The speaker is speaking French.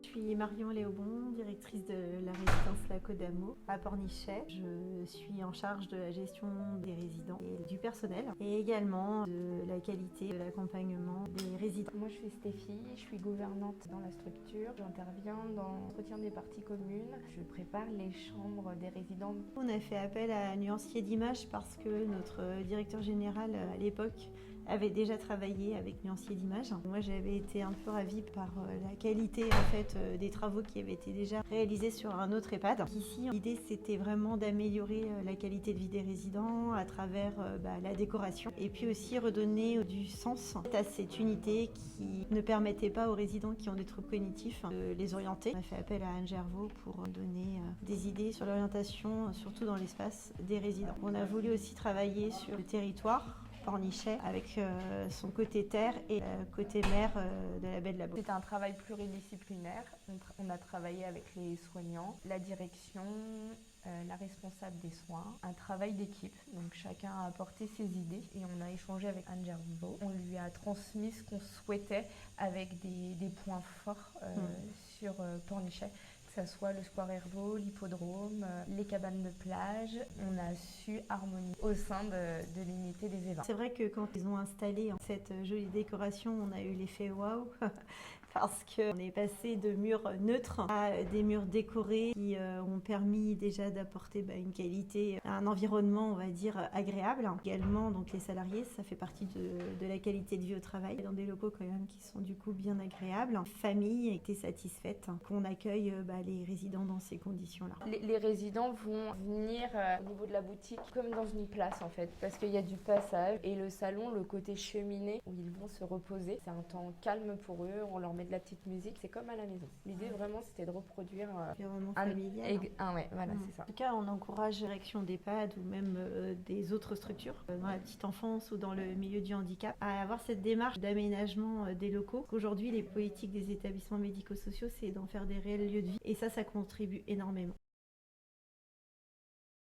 Je suis Marion Léaubon, directrice de la résidence La Côte d'Amour à Pornichet. Je suis en charge de la gestion des résidents et du personnel et également de la qualité de l'accompagnement des résidents. Moi je suis Stéphie, je suis gouvernante dans la structure. J'interviens dans l'entretien des parties communes. Je prépare les chambres des résidents. On a fait appel à un nuancier d'image parce que notre directeur général à l'époque avait déjà travaillé avec nuancier d'image. Moi j'avais été un peu ravie par la qualité des travaux qui avaient été déjà réalisés sur un autre EHPAD. Ici l'idée c'était vraiment d'améliorer la qualité de vie des résidents à travers la décoration et puis aussi redonner du sens à cette unité qui ne permettait pas aux résidents qui ont des troubles cognitifs de les orienter. On a fait appel à Anne Gervaux pour donner des idées sur l'orientation, surtout dans l'espace des résidents. On a voulu aussi travailler sur le territoire Pornichet avec son côté terre et côté mer de la baie de la Baule. C'était un travail pluridisciplinaire. On a travaillé avec les soignants, la direction, la responsable des soins, un travail d'équipe. Donc chacun a apporté ses idées et on a échangé avec Anne Gervaux. On lui a transmis ce qu'on souhaitait avec des points forts sur Pornichet. Que ce soit le square Hervaux, l'hippodrome, les cabanes de plage, on a su harmonier au sein de l'unité des événements. C'est vrai que quand ils ont installé cette jolie décoration, on a eu l'effet waouh parce qu'on est passé de murs neutres à des murs décorés qui ont permis déjà d'apporter une qualité, un environnement on va dire agréable. Également donc les salariés, ça fait partie de la qualité de vie au travail, dans des locaux quand même qui sont du coup bien agréables. La famille était satisfaite qu'on accueille les résidents dans ces conditions-là. Les résidents vont venir au niveau de la boutique comme dans une place en fait, parce qu'il y a du passage et le salon, le côté cheminée où ils vont se reposer, c'est un temps calme pour eux, on leur met de la petite musique, c'est comme à la maison. L'idée vraiment c'était de reproduire vraiment familial. Ouais, voilà, c'est ça. En tout cas, on encourage la direction d'EHPAD ou même des autres structures dans la petite enfance ou dans le milieu du handicap à avoir cette démarche d'aménagement des locaux. Aujourd'hui, les politiques des établissements médico-sociaux, c'est d'en faire des réels lieux de vie et ça contribue énormément.